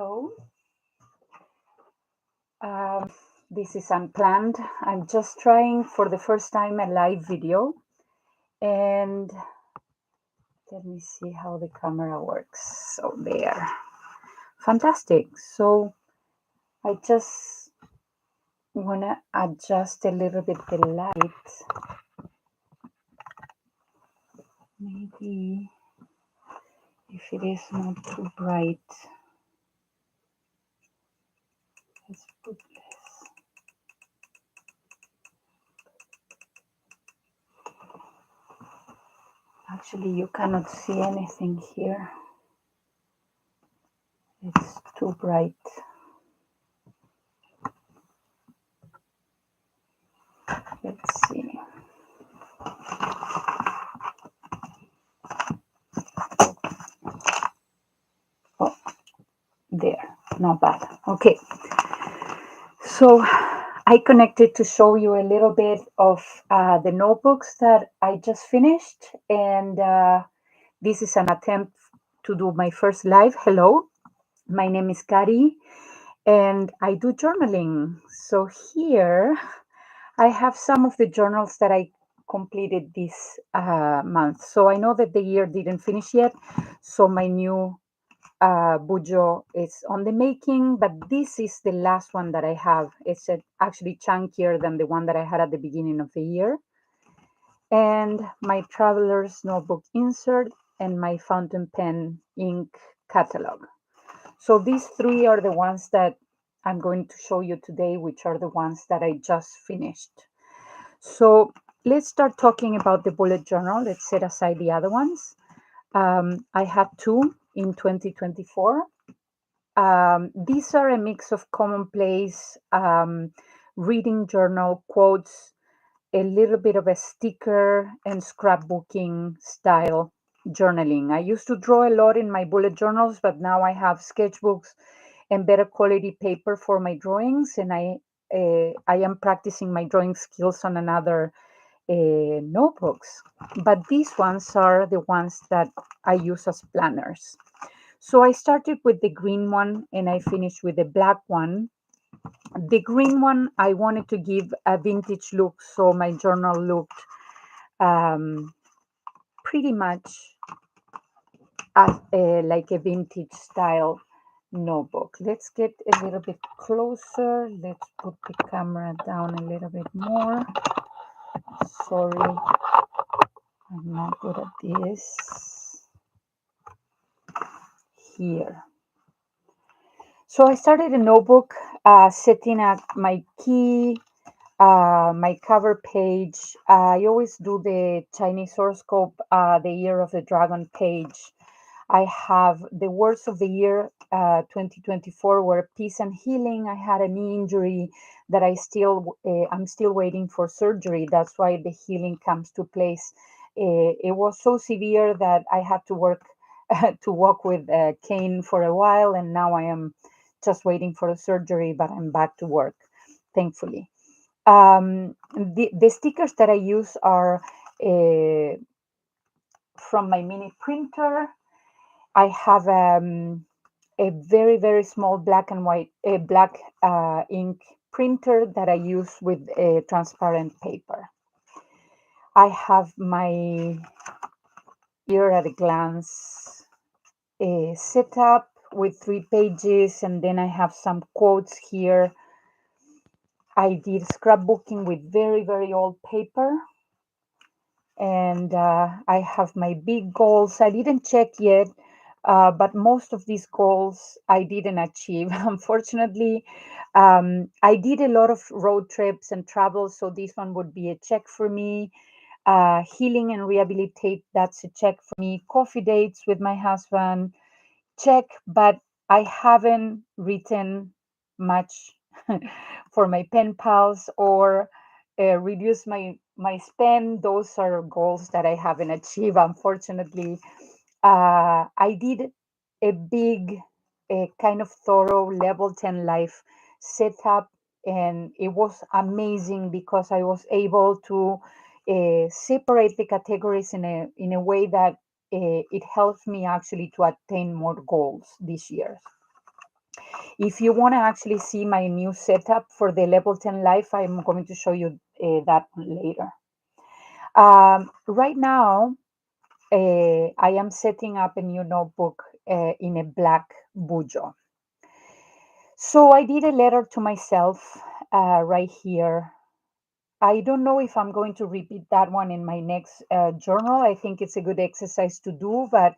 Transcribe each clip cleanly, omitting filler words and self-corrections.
Hello. Um, this is unplanned. I'm just trying for the first time a live video, and let me see how the camera works. So there. Fantastic. So I just want to adjust a little bit the light. Maybe if it is not too bright, let's put less. Actually, you cannot see anything here. It's too bright. Let's see. Oh, there. Not bad. Okay. So I connected to show you a little bit of the notebooks that I just finished. And this is an attempt to do my first live. Hello, my name is Chatty, and I do journaling. So here I have some of the journals that I completed this month. So I know that the year didn't finish yet. So my new bujo is on the making, but this is the last one that I have. It's actually chunkier than the one that I had at the beginning of the year. And my traveler's notebook insert and my fountain pen ink catalog. So these three are the ones that I'm going to show you today, which are the ones that I just finished. So let's start talking about the bullet journal. Let's set aside the other ones. I have two in 2024. These are a mix of commonplace reading journal quotes, a little bit of a sticker and scrapbooking style journaling. I used to draw a lot in my bullet journals, but now I have sketchbooks and better quality paper for my drawings, and I am practicing my drawing skills on another notebooks. But these ones are the ones that I use as planners. So I started with the green one and I finished with the black one. The green one, I wanted to give a vintage look, so my journal looked um, pretty much like a vintage style notebook. Let's get a little bit closer. Let's put the camera down a little bit more. Sorry, I'm not good at this. Here. So I started a notebook, setting up my key, my cover page. I always do the Chinese horoscope, the year of the dragon page. I have the words of the year 2024 were peace and healing. I had a knee injury that I'm still waiting for surgery. That's why the healing comes to place. It was so severe that I had to work to walk with a cane for a while, and now I am just waiting for the surgery, but I'm back to work, thankfully. The stickers that I use are from my mini printer. I have a very, very small black and white, black ink printer that I use with a transparent paper. I have my year at a glance setup with 3 pages, and then I have some quotes here. I did scrapbooking with very, very old paper. And I have my big goals. I didn't check yet, but most of these goals I didn't achieve. Unfortunately, I did a lot of road trips and travel, so this one would be a check for me. Healing and rehabilitate, that's a check for me. Coffee dates with my husband, check, but I haven't written much for my pen pals or reduce my spend. Those are goals that I haven't achieved, unfortunately. I did a big, a kind of thorough level 10 life setup, and it was amazing because I was able to separate the categories in a way that it helps me actually to attain more goals this year. If you want to actually see my new setup for the level 10 life, I'm going to show you that later. Right now, I am setting up a new notebook in a black bujo. So I did a letter to myself right here. I don't know if I'm going to repeat that one in my next journal. I think it's a good exercise to do, but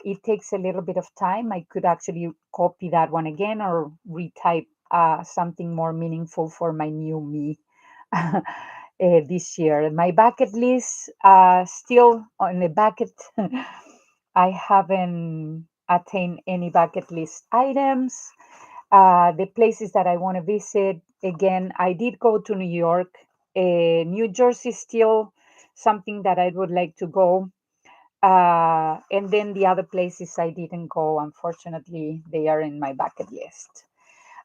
it takes a little bit of time. I could actually copy that one again or retype something more meaningful for my new me this year. My bucket list, still on the bucket. I haven't attained any bucket list items. The places that I want to visit, again, I did go to New York. New Jersey is still something that I would like to go. And then the other places I didn't go, unfortunately, they are in my bucket list.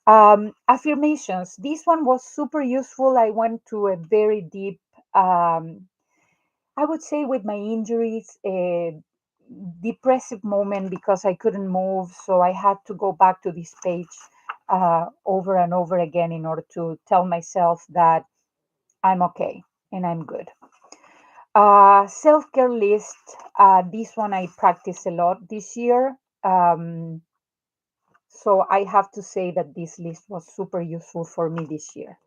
Affirmations. This one was super useful. I went to a very deep, I would say, with my injuries, a depressive moment because I couldn't move. So I had to go back to this page over and over again in order to tell myself that I'm okay and I'm good. Self care list. This one I practice a lot this year. So I have to say that this list was super useful for me this year.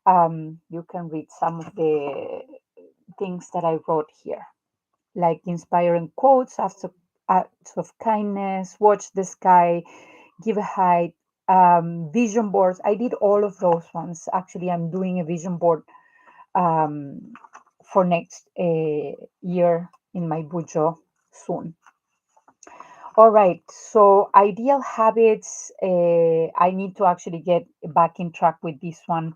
You can read some of the things that I wrote here, like inspiring quotes, acts of kindness, watch the sky, give a hike, vision boards. I did all of those ones. Actually, I'm doing a vision board um, for next year in my bujo soon. All right, so ideal habits. I need to actually get back in track with this one.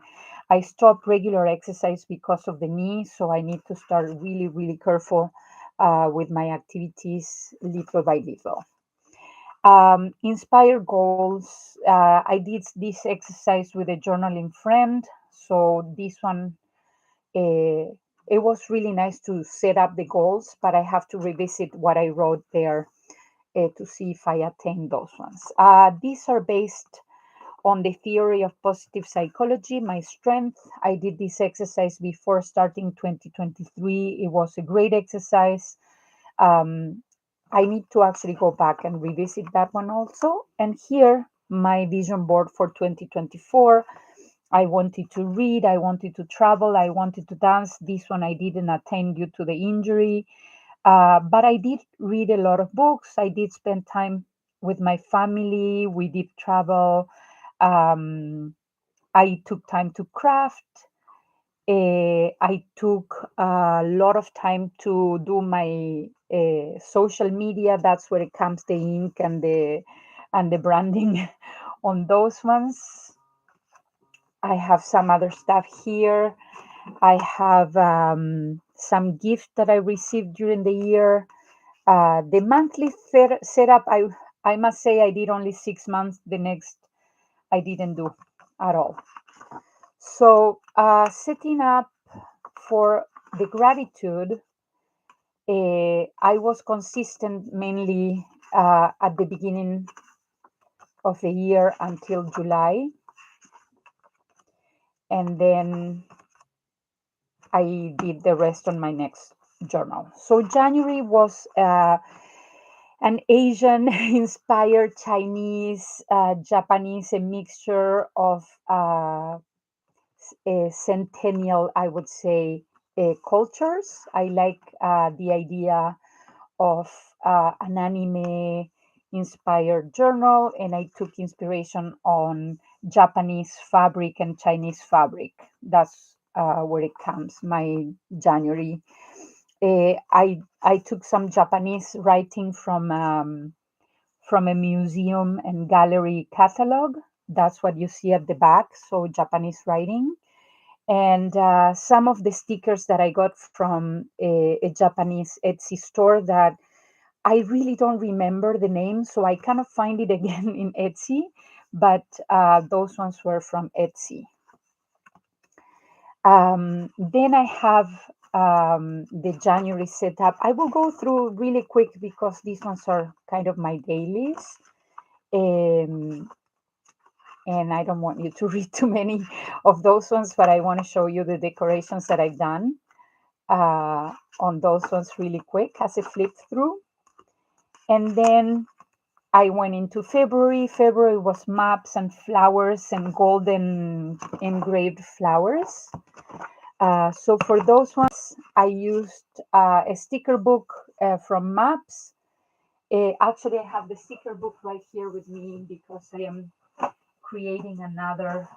I stopped regular exercise because of the knee, so I need to start really, really careful with my activities little by little. Inspire goals. I did this exercise with a journaling friend, so this one uh, it was really nice to set up the goals, but I have to revisit what I wrote there to see if I attain those ones. These are based on the theory of positive psychology, my strength. I did this exercise before starting 2023. It was a great exercise. Um, I need to actually go back and revisit that one also. And here, my vision board for 2024. I wanted to read, I wanted to travel, I wanted to dance. This one I didn't attain due to the injury. But I did read a lot of books. I did spend time with my family. We did travel. Um, I took time to craft. I took a lot of time to do my social media. That's where it comes the ink and the branding on those ones. I have some other stuff here. I have some gifts that I received during the year. The monthly setup, I must say, I did only 6 months. The next, I didn't do at all. So, setting up for the gratitude, I was consistent mainly at the beginning of the year until July, and then I did the rest on my next journal. So, January was an Asian inspired Chinese, Japanese, a mixture of a centennial, I would say, cultures. I like the idea of an anime inspired journal, and I took inspiration on Japanese fabric and Chinese fabric. That's where it comes, my January. I took some Japanese writing from a museum and gallery catalog. That's what you see at the back. So Japanese writing. And some of the stickers that I got from a Japanese Etsy store that I really don't remember the name, so I cannot find it again in Etsy, but those ones were from Etsy. Then I have the January setup. I will go through really quick because these ones are kind of my dailies. Um, and I don't want you to read too many of those ones, but I want to show you the decorations that I've done on those ones really quick as a flip through. And then I went into February. February was maps and flowers and golden engraved flowers. So for those ones, I used a sticker book from Maps. Actually, I have the sticker book right here with me because I am creating another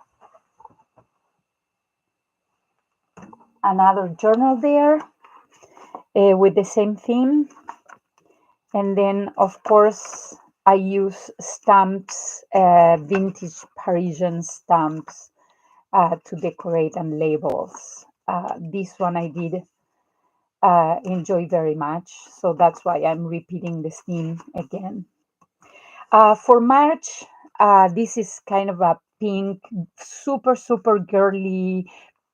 journal there with the same theme. And then, of course, I use stamps, vintage Parisian stamps to decorate and labels. This one I did enjoy very much, so that's why I'm repeating this theme again. For March, this is kind of a pink, super, super girly,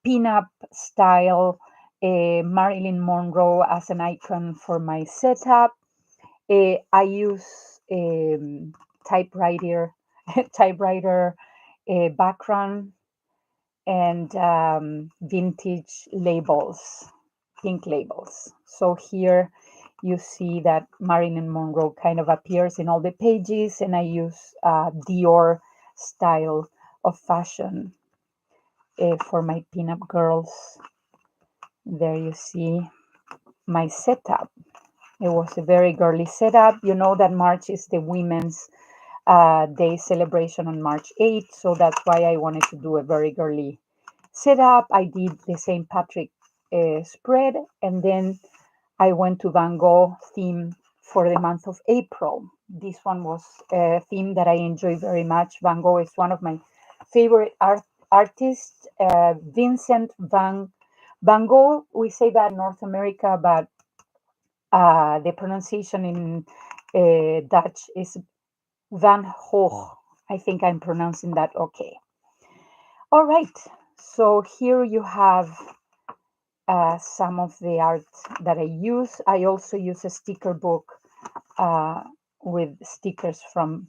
pin-up style Marilyn Monroe as an icon for my setup. I use typewriter, typewriter background and vintage labels, pink labels. So here you see that Marilyn Monroe kind of appears in all the pages, and I use Dior style of fashion for my pinup girls. There you see my setup. It was a very girly setup. You know that March is the Women's Day celebration on March 8th, so that's why I wanted to do a very girly setup. I did the St. Patrick spread, and then I went to Van Gogh theme for the month of April. This one was a theme that I enjoy very much. Van Gogh is one of my favorite artists. Vincent Van Gogh, we say that in North America, but the pronunciation in Dutch is Van Gogh. I think I'm pronouncing that okay. All right, so here you have some of the art that I use. I also use a sticker book with stickers from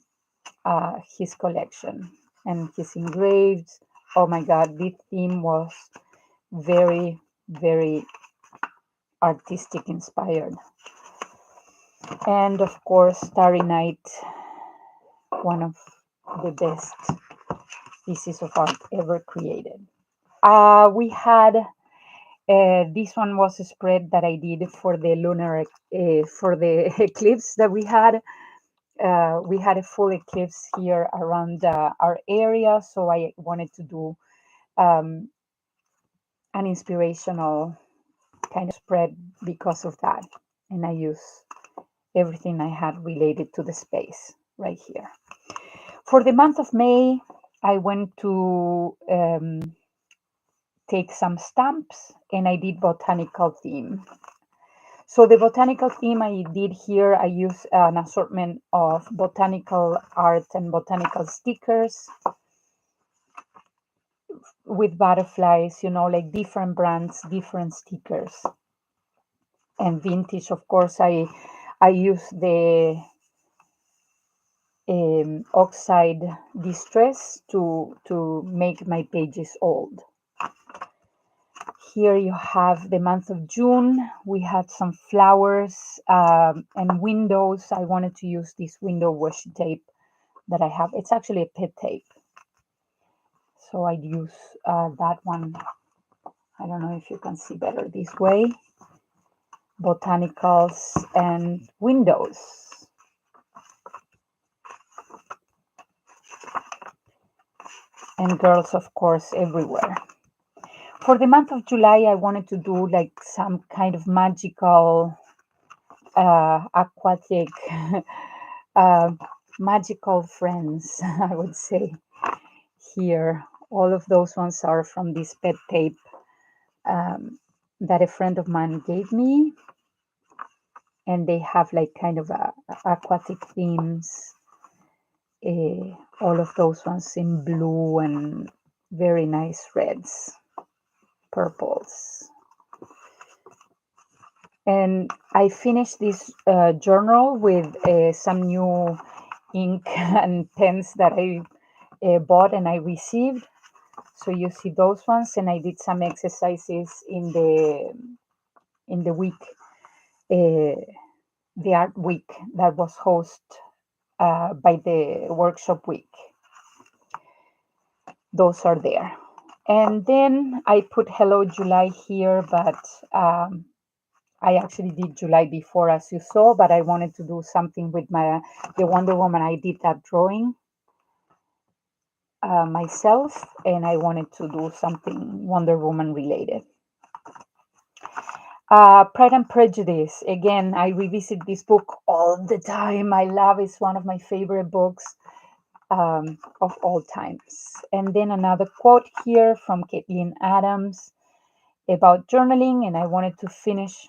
his collection and his engraved. Oh my God, this theme was very, very artistic inspired. And of course, Starry Night, one of the best pieces of art ever created. We had this one was a spread that I did for the lunar for the eclipse that we had. We had a full eclipse here around our area, so I wanted to do um, an inspirational kind of spread because of that, and I use everything I had related to the space right here. For the month of May, I went to take some stamps, and I did botanical theme. So the botanical theme I did here, I use an assortment of botanical art and botanical stickers with butterflies, like different brands, different stickers. And vintage, of course, I use the oxide distress to make my pages old. Here you have the month of June. We had some flowers and windows. I wanted to use this window washi tape that I have. It's actually a pet tape. So I use that one. I don't know if you can see better this way. Botanicals and windows. And girls, of course, everywhere. For the month of July, I wanted to do like some kind of magical aquatic magical friends, I would say. Here, all of those ones are from this pet tape that a friend of mine gave me, and they have like kind of aquatic themes. All of those ones in blue and very nice reds, purples. And I finished this journal with some new ink and pens that I bought and I received. So you see those ones, and I did some exercises in the week, the art week that was hosted by the workshop week. Those are there. And then I put Hello July here, but I actually did July before, as you saw, but I wanted to do something with the Wonder Woman. I did that drawing myself, and I wanted to do something Wonder Woman related. Pride and Prejudice. Again, I revisit this book all the time. I love it. It's one of my favorite books of all times. And then another quote here from Caitlin Adams about journaling, and I wanted to finish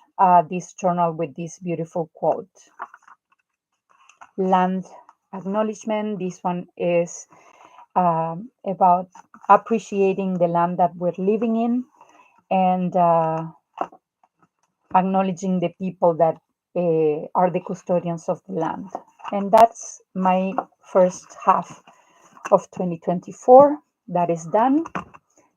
this journal with this beautiful quote. Land acknowledgement. This one is about appreciating the land that we're living in, and acknowledging the people that are the custodians of the land. And that's my first half of 2024. That is done.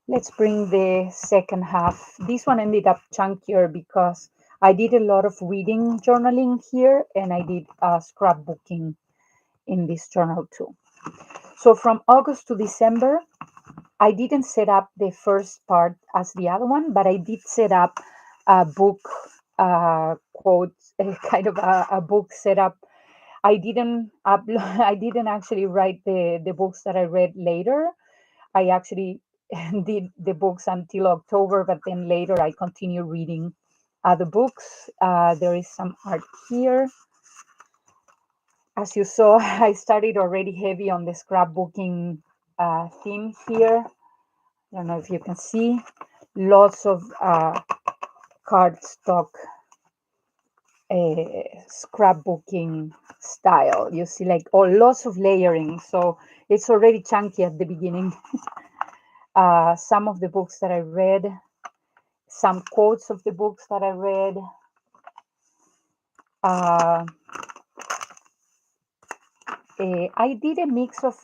Let's bring the second half. This one ended up chunkier because I did a lot of reading journaling here, and I did scrapbooking in this journal too. So from August to December, I didn't set up the first part as the other one, but I did set up a book quote, kind of a book setup. I didn't upload, I didn't actually write the books that I read later. I actually did the books until October, but then later I continued reading other books. There is some art here. As you saw, I started already heavy on the scrapbooking theme here. I don't know if you can see. Lots of cardstock scrapbooking style. You see, like, oh, lots of layering. So it's already chunky at the beginning. Some of the books that I read, some quotes of the books that I read. I did a mix of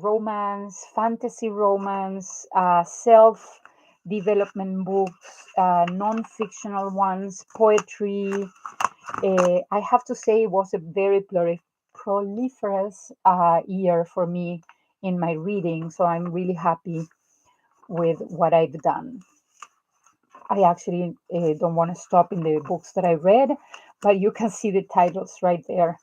romance, fantasy romance, self-development books, non-fictional ones, poetry. I have to say it was a very proliferous year for me in my reading, so I'm really happy with what I've done. I actually don't want to stop in the books that I read, but you can see the titles right there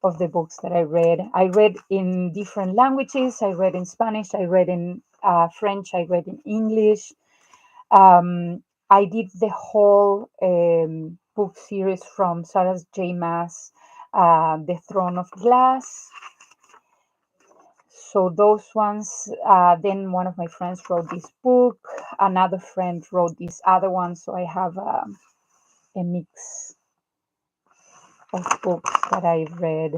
of the books that I read. I read in different languages. I read in Spanish. I read in French. I read in English. I did the whole book series from Sarah J. Maas, The Throne of Glass. So those ones, then one of my friends wrote this book. Another friend wrote this other one. So I have a mix of books that I read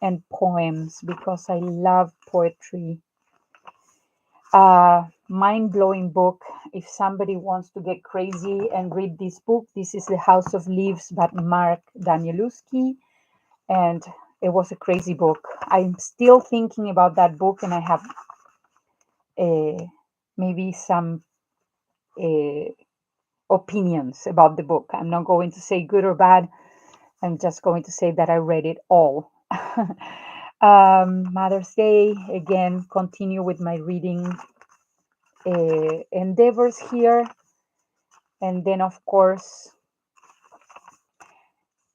and poems because I love poetry. Mind-blowing book. If somebody wants to get crazy and read this book, this is The House of Leaves by Mark Danielewski, and it was a crazy book. I'm still thinking about that book, and I have maybe some opinions about the book. I'm not going to say good or bad. I'm just going to say that I read it all. Mother's Day, again, continue with my reading endeavors here. And then, of course,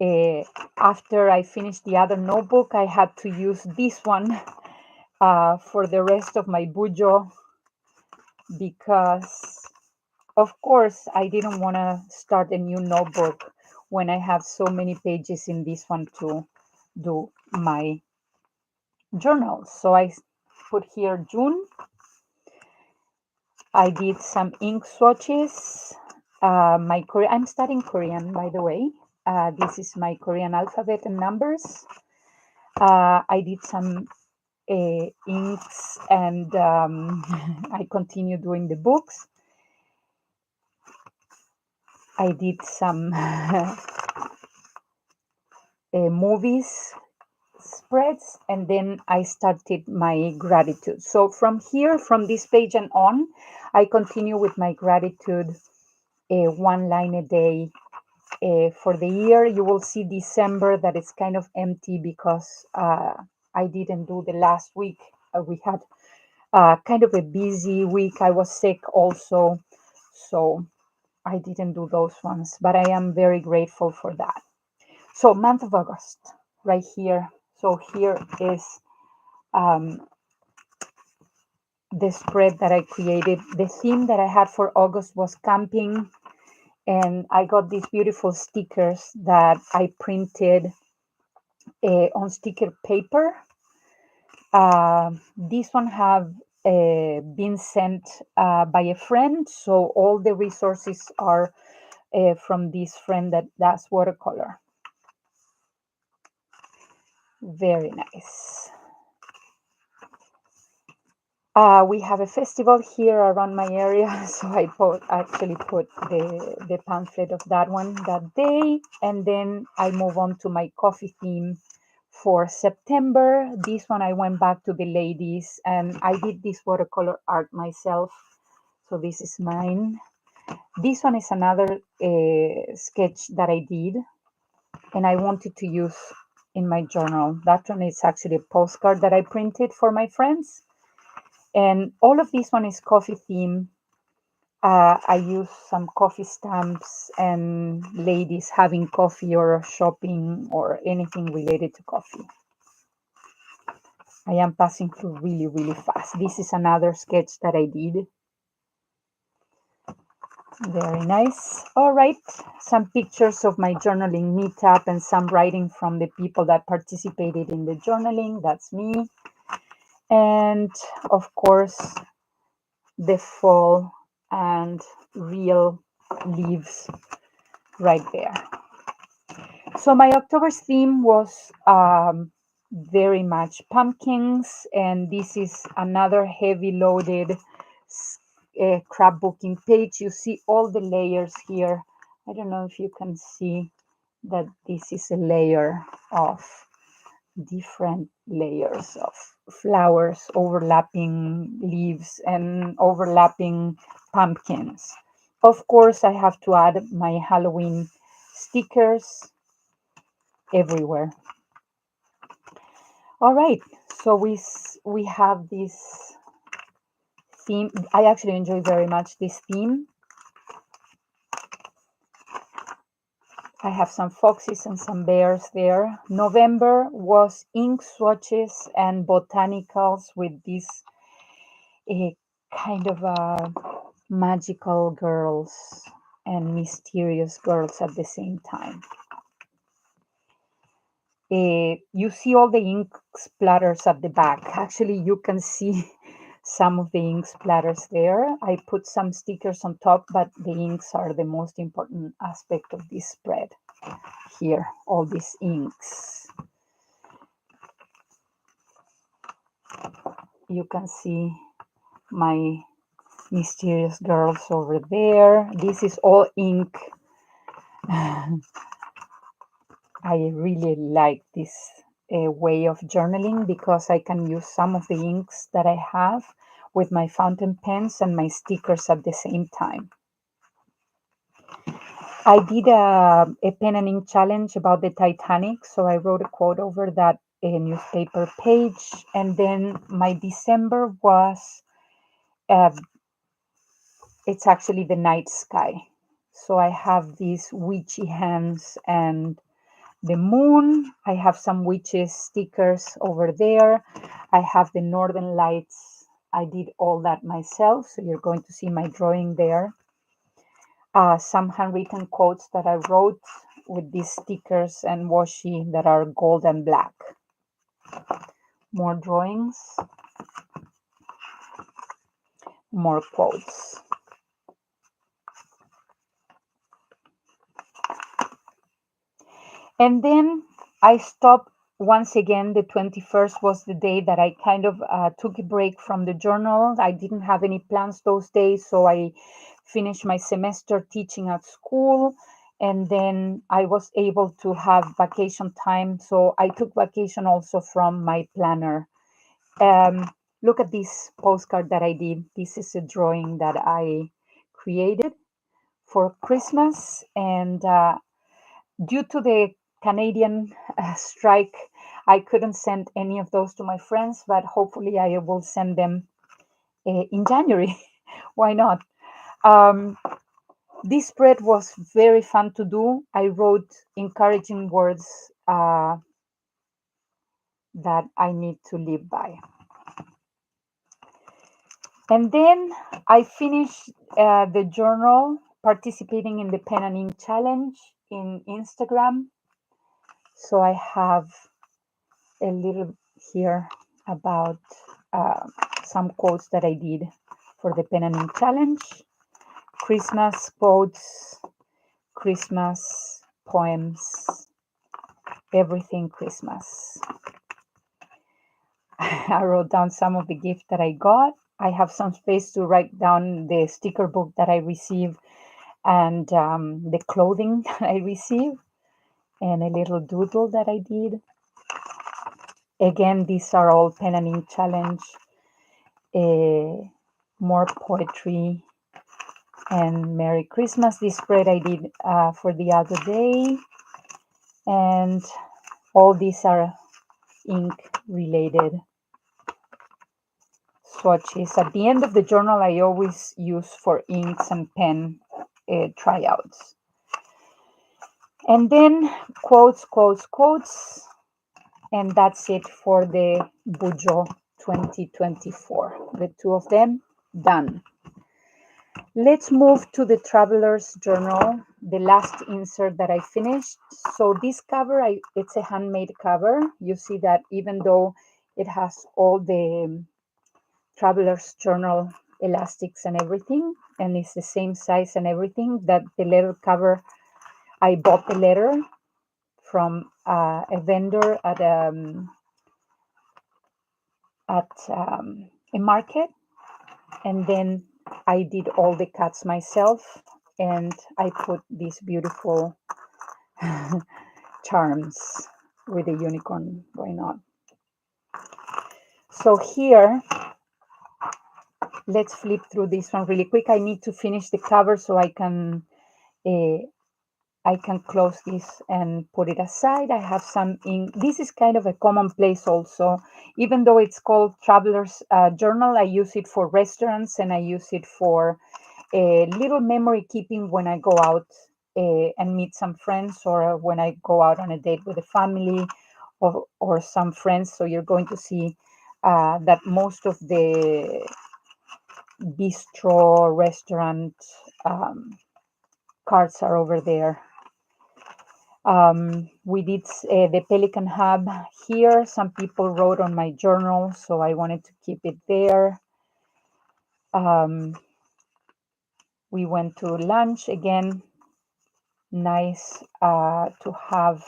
after I finished the other notebook, I had to use this one for the rest of my bujo because, of course, I didn't want to start a new notebook when I have so many pages in this one to do my journal. So I put here June. I did some ink swatches. I'm studying Korean, by the way. This is my Korean alphabet and numbers. I did some inks, and I continue doing the books. I did some movies spreads, and then I started my gratitude. So from here, from this page and on, I continue with my gratitude, one line a day. For the year, you will see December that it's kind of empty because I didn't do the last week. We had kind of a busy week. I was sick also, so I didn't do those ones, but I am very grateful for that. So, month of August, right here. So, here is the spread that I created. The theme that I had for August was camping, and I got these beautiful stickers that I printed on sticker paper. This one have been sent by a friend, so all the resources are from this friend that does watercolor. Very nice. We have a festival here around my area, so I actually put the pamphlet of that one that day, and then I move on to my coffee theme for September. This one I went back to the ladies, and I did this watercolor art myself. So this is mine. This one is another sketch that I did, and I wanted to use in my journal. That one is actually a postcard that I printed for my friends. And all of this one is coffee theme. I use some coffee stamps and ladies having coffee or shopping or anything related to coffee. I am passing through really, really fast. This is another sketch that I did. Very nice. All right. Some pictures of my journaling meetup and some writing from the people that participated in the journaling. That's me. And of course, the fall and real leaves right there. So my October's theme was very much pumpkins, and this is another heavy loaded scrapbooking page. You see all the layers here. I don't know if you can see that this is a layer of different layers of flowers, overlapping leaves, and overlapping pumpkins. Of course, I have to add my Halloween stickers everywhere. All right, so we have this theme. I actually enjoy very much this theme. I have some foxes and some bears there. November was ink swatches and botanicals with this kind of magical girls and mysterious girls at the same time. You see all the ink splatters at the back. Actually, you can see some of the ink splatters there. I put some stickers on top, but the inks are the most important aspect of this spread. Here, all these inks. You can see my mysterious girls over there. This is all ink. I really like this way of journaling because I can use some of the inks that I have with my fountain pens and my stickers at the same time. I did a pen and ink challenge about the Titanic, so I wrote a quote over that newspaper page. And then my December was, uh, it's actually the night sky. So I have these witchy hands and the moon. I have some witches stickers over there. I have the northern lights. I did all that myself, so you're going to see my drawing there. Some handwritten quotes that I wrote with these stickers and washi that are gold and black. More drawings, more quotes. And then I stopped once again. The 21st was the day that I kind of took a break from the journal. I didn't have any plans those days, so I finished my semester teaching at school. And then I was able to have vacation time. So I took vacation also from my planner. Um, Look at this postcard that I did. This is a drawing that I created for Christmas. And due to the Canadian strike, I couldn't send any of those to my friends, but hopefully I will send them in January. Why not? Um, this spread was very fun to do. I wrote encouraging words that I need to live by. And then I finished the journal participating in the pen and ink challenge in Instagram. So I have a little here about uh, some quotes that I did for the pen and ink challenge. Christmas quotes, Christmas poems, everything Christmas. I wrote down some of the gifts that I got. I have some space to write down the sticker book that I received and the clothing that I received and a little doodle that I did. Again, these are all pen and ink challenge, more poetry, and Merry Christmas. This spread I did for the other day, and all these are ink related swatches. At the end of the journal, I always use for inks and pen tryouts. And then quotes, quotes, quotes. And that's it for the Bujo 2024. The two of them done. Let's move to the Traveler's Journal, the last insert that I finished. So this cover, it's a handmade cover. You see that even though it has all the Traveler's Journal elastics and everything, and it's the same size and everything, that the letter cover, I bought the letter from a vendor at a market, and then I did all the cuts myself, and I put these beautiful charms with a unicorn going on. So here, let's flip through this one really quick. I need to finish the cover so uh, I can close this and put it aside. I have some ink. This is kind of a commonplace also. Even though it's called Traveler's Journal, I use it for restaurants and I use it for a little memory keeping when I go out and meet some friends, or when I go out on a date with a family or some friends. So you're going to see that most of the bistro restaurant cards are over there. We did the Pelican Hub here. Some people wrote on my journal, so I wanted to keep it there. We went to lunch again. Nice to have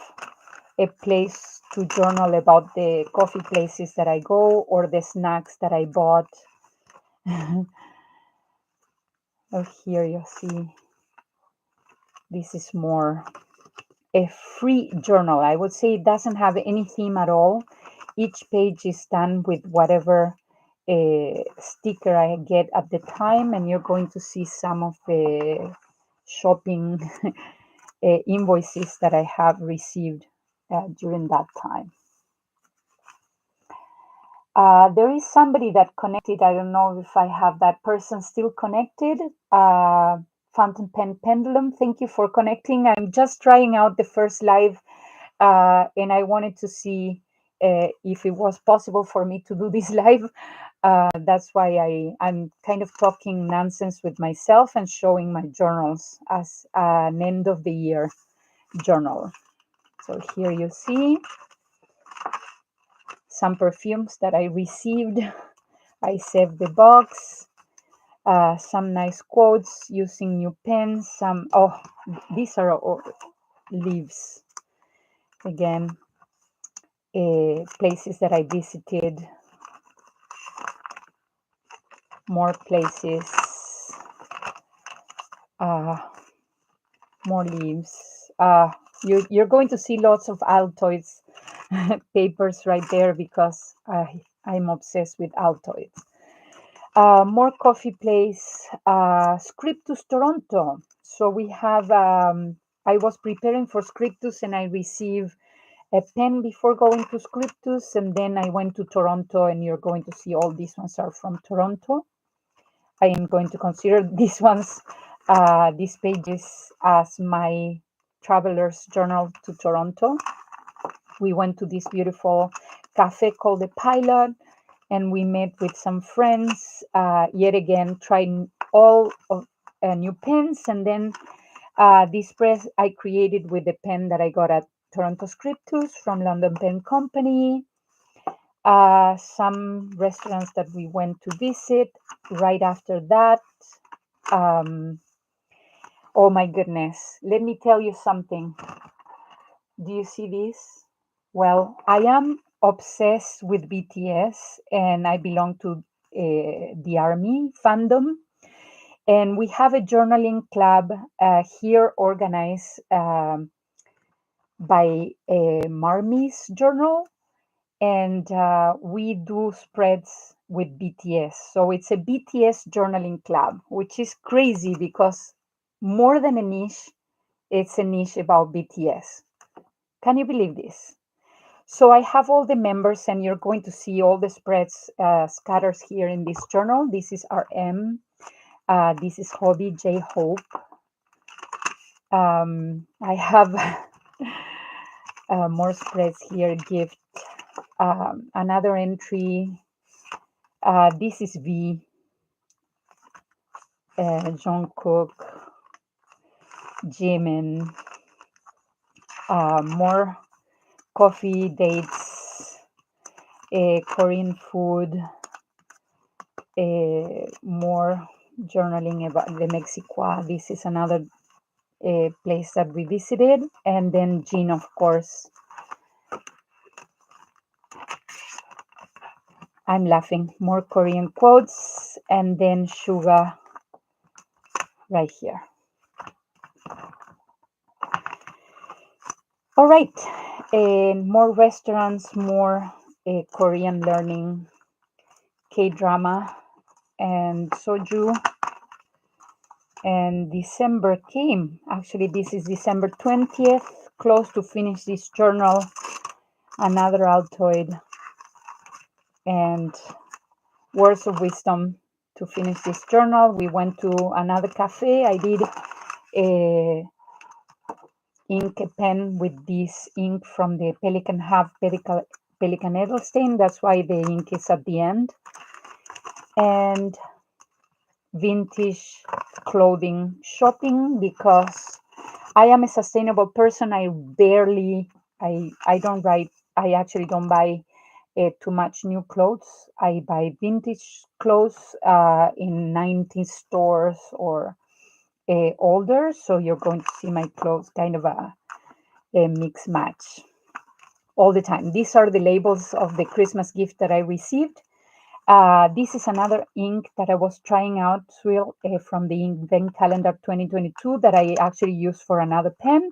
a place to journal about the coffee places that I go or the snacks that I bought. Oh, here you see, this is more a free journal. I would say it doesn't have any theme at all. Each page is done with whatever sticker I get at the time, and you're going to see some of the shopping invoices that I have received during that time. There is somebody that connected. I don't know if I have that person still connected. Fountain Pen Pendulum, thank you for connecting. I'm just trying out the first live, and I wanted to see if it was possible for me to do this live. That's why I'm kind of talking nonsense with myself and showing my journals as an end of the year journal. So here you see some perfumes that I received. I saved the box. Some nice quotes using new pens. These are all leaves. Again, places that I visited. More places. more leaves. You're going to see lots of Altoids papers right there because I'm obsessed with Altoids. More coffee place, Scriptus Toronto. So we have, I was preparing for Scriptus and I received a pen before going to Scriptus, and then I went to Toronto, and you're going to see all these ones are from Toronto. I am going to consider these pages as my traveler's journal to Toronto. We went to this beautiful cafe called the Pilot, and we met with some friends. Yet again, trying all of new pens, and then this press I created with the pen that I got at Toronto Scriptus from London Pen Company. Some restaurants that we went to visit right after that. Um, oh my goodness, let me tell you something. Do you see this? Well, I am obsessed with BTS and I belong to the ARMY fandom. And we have a journaling club here organized by Marmy's Journal. And we do spreads with BTS. So it's a BTS journaling club, which is crazy because more than a niche, it's a niche about BTS. Can you believe this? So I have all the members, and you're going to see all the spreads scattered here in this journal. This is RM. This is Hobby J Hope. I have more spreads here. Gift. Another entry. This is V. Jungkook. Jimin. More coffee dates. Korean food. More journaling about the Mexico. This is another place that we visited. And then Jean, of course. I'm laughing. More Korean quotes. And then Suga right here. All right. More restaurants, more Korean learning, K-drama, and soju. And December came. Actually, this is December 20th. Close to finish this journal. Another Altoid. And words of wisdom to finish this journal. We went to another cafe. I did a ink pen with this ink from the Pelican Hub Pelican Edelstein. That's why the ink is at the end. And vintage clothing shopping because I am a sustainable person. I actually don't buy too much new clothes. I buy vintage clothes in 90s stores or older. So you're going to see my clothes kind of a mix match all the time. These are the labels of the Christmas gift that I received. This is another ink that I was trying out from the Invent Calendar 2022 that I actually used for another pen.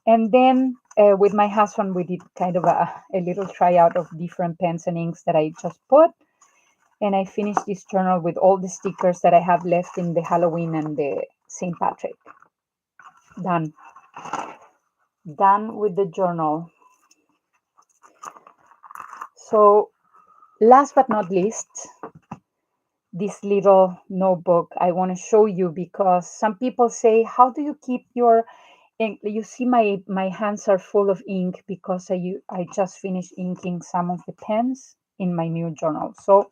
And then with my husband, we did kind of a little tryout of different pens and inks that I just put. And I finished this journal with all the stickers that I have left in the Halloween and the St. Patrick. Done. Done with the journal. So last but not least, this little notebook I want to show you because some people say, how do you keep your ink? You see my hands are full of ink because I just finished inking some of the pens in my new journal. So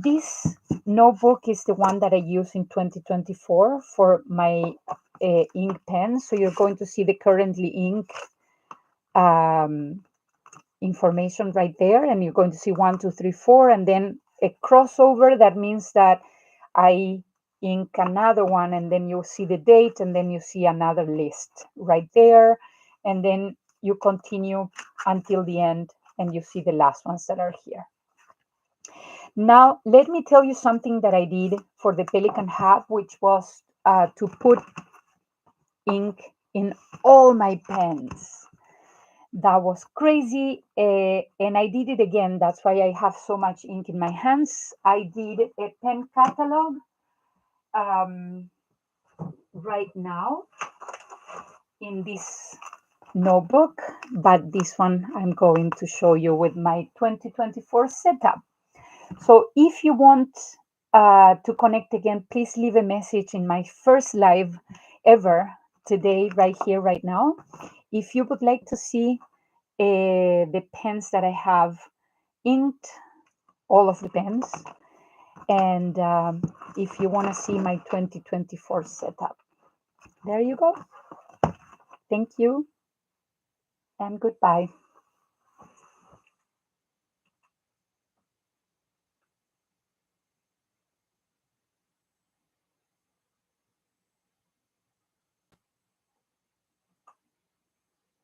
this notebook is the one that I use in 2024 for my ink pen. So you're going to see the currently ink information right there, and you're going to see 1, 2, 3, 4, and then a crossover. That means that I ink another one, and then you'll see the date, and then you see another list right there, and then you continue until the end, and you see the last ones that are here. Now, let me tell you something that I did for the Pelican Hub, which was to put ink in all my pens. That was crazy. And I did it again. That's why I have so much ink in my hands. I did a pen catalog um, right now in this notebook, but this one I'm going to show you with my 2024 setup. So if you want to connect again, please leave a message in my first live ever today, right here, right now. If you would like to see the pens that I have inked, all of the pens, and if you want to see my 2024 setup, there you go. Thank you and goodbye.